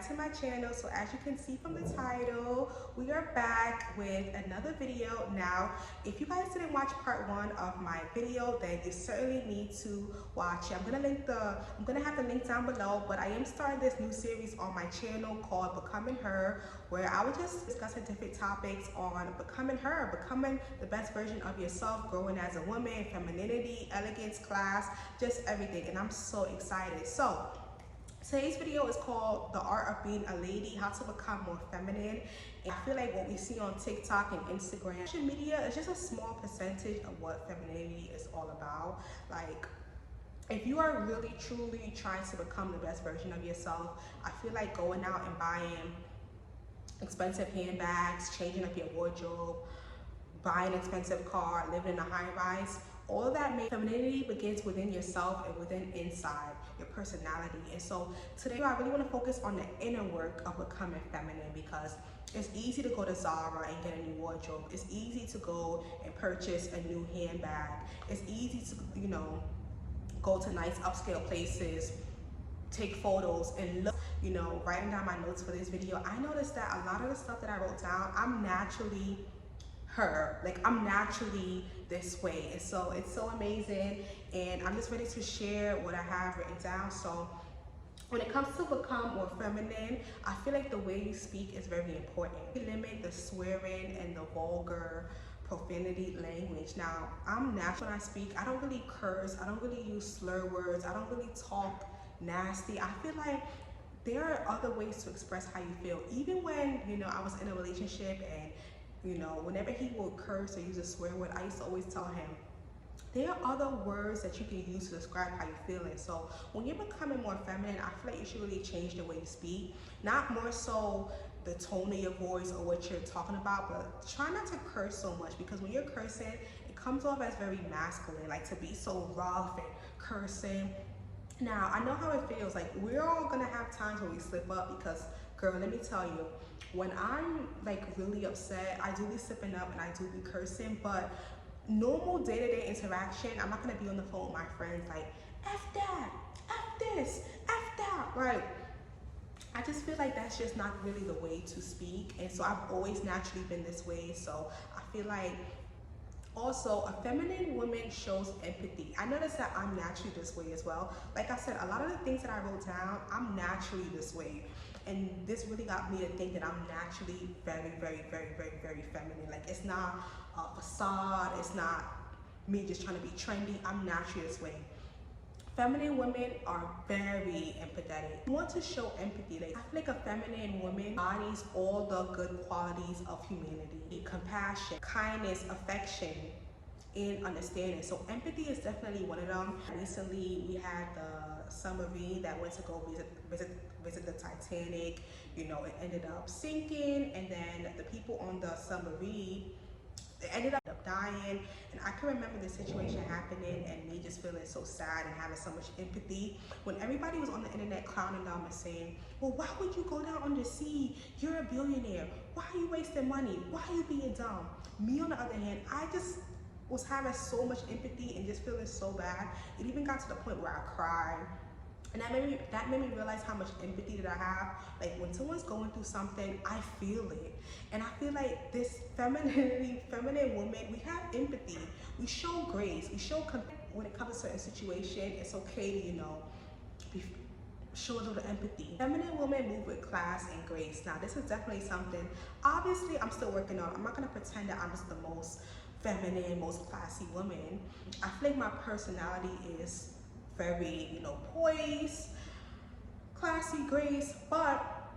back to my channel. So as you can see from the title, we are back with another video. Now, if you guys didn't watch part 1 of my video, then you certainly need to watch it. I'm gonna have the link down below, but I am starting this new series on my channel called Becoming Her, where I will just discuss different topics on becoming her, becoming the best version of yourself, growing as a woman, femininity, elegance, class, just everything. And I'm so excited. So today's video is called The Art of Being a Lady, How to Become More Feminine. And I feel like what we see on TikTok and Instagram, social media is just a small percentage of what femininity is all about. Like, if you are really truly trying to become the best version of yourself, I feel like going out and buying expensive handbags, changing up your wardrobe, buying an expensive car, living in a high rise, all of that femininity begins within yourself and within inside your personality. And so today I really want to focus on the inner work of becoming feminine, because it's easy to go to Zara and get a new wardrobe. It's easy to go and purchase a new handbag. It's easy to, you know, go to nice upscale places, take photos and look, you know, writing down my notes for this video. I noticed that a lot of the stuff that I wrote down, I'm naturally her, like I'm naturally this way. And so it's so amazing, and I'm just ready to share what I have written down. So when it comes to become more feminine, I feel like the way you speak is very important. Limit the swearing and the vulgar profanity language. Now, I'm natural when I speak. I don't really curse. I don't really use slur words. I don't really talk nasty. I feel like there are other ways to express how you feel. Even when, you know, I was in a relationship and, you know, whenever he would curse or use a swear word, I used to always tell him, there are other words that you can use to describe how you're feeling. So when you're becoming more feminine, I feel like you should really change the way you speak. Not more so the tone of your voice or what you're talking about, but try not to curse so much, because when you're cursing, it comes off as very masculine, like to be so rough and cursing. Now, I know how it feels. Like, we're all gonna have times where we slip up, because, girl, let me tell you, when I'm like really upset, I do be slipping up and I do be cursing. But normal day-to-day interaction, I'm not gonna be on the phone with my friends like, F that, F this, F that, right? I just feel like that's just not really the way to speak. And so I've always naturally been this way. So I feel like also, a feminine woman shows empathy. I noticed that I'm naturally this way as well. Like I said, a lot of the things that I wrote down, I'm naturally this way. And this really got me to think that I'm naturally very, very, very, very, very feminine. Like, it's not a facade. It's not me just trying to be trendy. I'm naturally this way. Feminine women are very empathetic. You want to show empathy. Like, I feel like a feminine woman embodies all the good qualities of humanity: compassion, kindness, affection, and understanding. So empathy is definitely one of them. Recently, we had the submarine that went to go visit the Titanic. You know, it ended up sinking, and then the people on the submarine, they ended up dying. And I can remember the situation happening and me just feeling so sad and having so much empathy when everybody was on the internet clowning them and saying, well, why would you go down on the sea? You're a billionaire. Why are you wasting money? Why are you being dumb? Me, on the other hand, I just was having so much empathy and just feeling so bad. It even got to the point where I cried. And that made me realize how much empathy that I have. Like, when someone's going through something, I feel it. And I feel like this feminine woman, we have empathy. We show grace. We show when it comes to a certain situation, it's okay to, you know, show a little empathy. Feminine women move with class and grace. Now, this is definitely something, obviously, I'm still working on. I'm not gonna pretend that I'm just the most feminine, most classy woman. I feel like my personality is very, you know, poised, classy, grace, but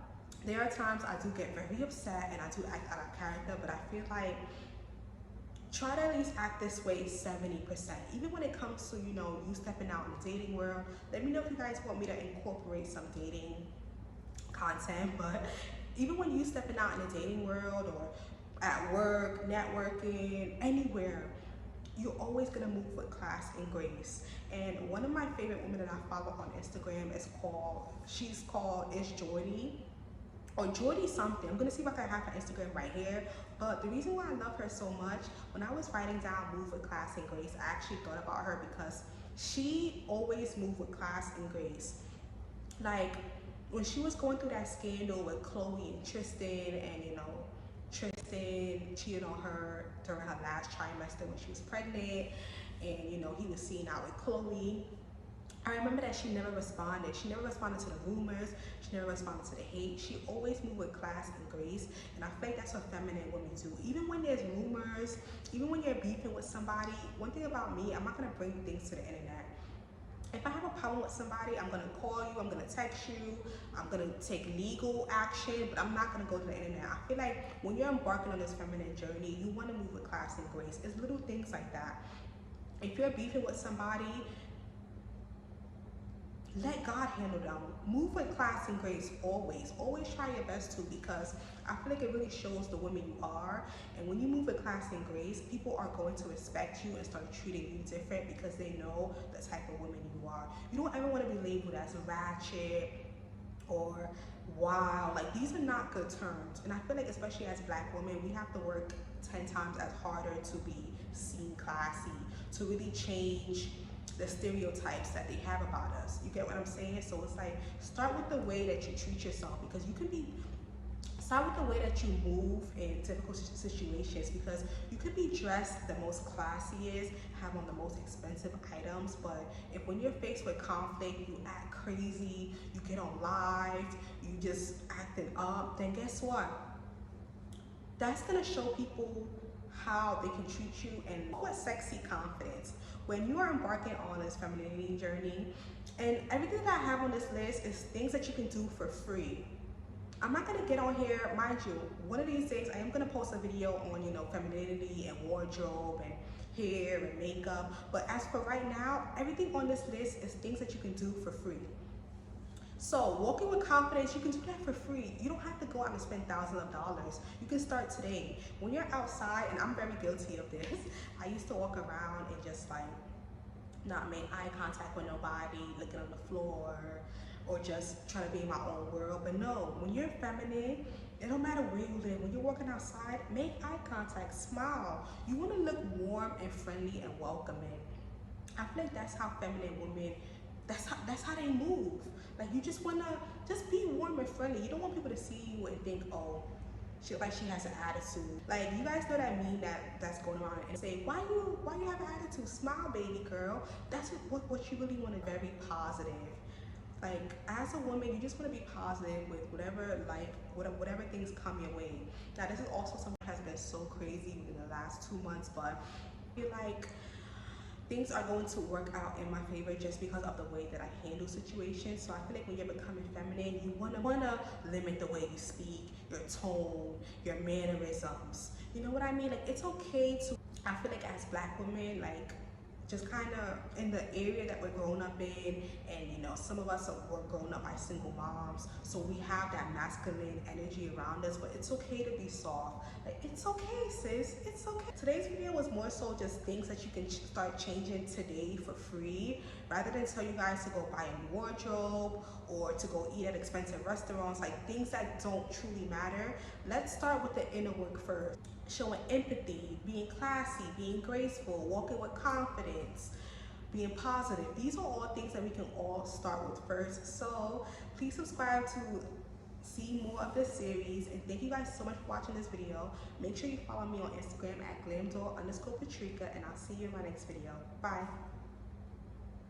there are times I do get very upset and I do act out of character. But I feel like try to at least act this way 70%. Even when it comes to, you know, you stepping out in the dating world. Let me know if you guys want me to incorporate some dating content. But even when you stepping out in the dating world or at work, networking, anywhere, you're always gonna move with class and grace. And one of my favorite women that I follow on Instagram is Jordy, or Jordy something. I'm gonna see if I can have her Instagram right here. But the reason why I love her so much, when I was writing down move with class and grace, I actually thought about her because she always moved with class and grace. Like, when she was going through that scandal with Chloe and Tristan, and you know, Tristan cheated on her during her last trimester when she was pregnant, and you know, he was seen out with Chloe. I remember that she never responded. She never responded to the rumors. She never responded to the hate. She always moved with class and grace. And I feel like that's what feminine women do. Even when there's rumors, even when you're beefing with somebody, one thing about me, I'm not gonna bring things to the internet. If I have a problem with somebody, I'm gonna call you, I'm gonna text you, I'm gonna take legal action, but I'm not gonna go to the internet. I feel like when you're embarking on this feminine journey, you wanna move with class and grace. It's little things like that. If you're beefing with somebody, let God handle them. Move with class and grace always. Always try your best to, because I feel like it really shows the woman you are. And when you move with class and grace, people are going to respect you and start treating you different because they know the type of woman you are. You don't ever want to be labeled as ratchet or wild. Like, these are not good terms. And I feel like, especially as Black women, we have to work 10 times as harder to be seen classy, to really change the stereotypes that they have about us. You get what I'm saying? So it's like, start with the way that you treat yourself, because you can be, start with the way that you move in difficult situations, because you could be dressed the most classiest, have on the most expensive items, but if when you're faced with conflict, you act crazy, you get on live, you just acting up, then guess what? That's gonna show people how they can treat you. And what sexy confidence when you are embarking on this femininity journey. And everything that I have on this list is things that you can do for free. I'm not gonna get on here, mind you, one of these days I am gonna post a video on, you know, femininity and wardrobe and hair and makeup, but as for right now, everything on this list is things that you can do for free. So walking with confidence, you can do that for free. You don't have to go out and spend thousands of dollars. You can start today. When you're outside, and I'm very guilty of this, I used to walk around and just like not make eye contact with nobody, looking on the floor, or just trying to be in my own world. But no, when you're feminine, it don't matter where you live. When you're walking outside, make eye contact, smile. You want to look warm and friendly and welcoming. I feel like that's how feminine women, that's how they move. Like, you just wanna just be warm and friendly. You don't want people to see you and think, oh, she has an attitude. Like, you guys know that meme that's going around and say, why you have an attitude? Smile, baby girl. That's what you really want to be, very positive. Like, as a woman, you just want to be positive with whatever things come your way. Now, this is also something that has been so crazy in the last 2 months, but I feel like things are going to work out in my favor just because of the way that I handle situations. So I feel like when you're becoming feminine, you wanna limit the way you speak, your tone, your mannerisms. You know what I mean? Like, it's okay to, I feel like as Black women, like, just kind of in the area that we're grown up in, and you know, some of us were grown up by single moms, so we have that masculine energy around us, but it's okay to be soft. Like, it's okay, sis, it's okay. Today's video was more so just things that you can start changing today for free, rather than tell you guys to go buy a wardrobe or to go eat at expensive restaurants, like things that don't truly matter. Let's start with the inner work first. Showing empathy, being classy, being graceful, walking with confidence, being positive. These are all things that we can all start with first. So please subscribe to see more of this series, and thank you guys so much for watching this video. Make sure you follow me on Instagram at glamdoll_Patrika, and I'll see you in my next video. Bye.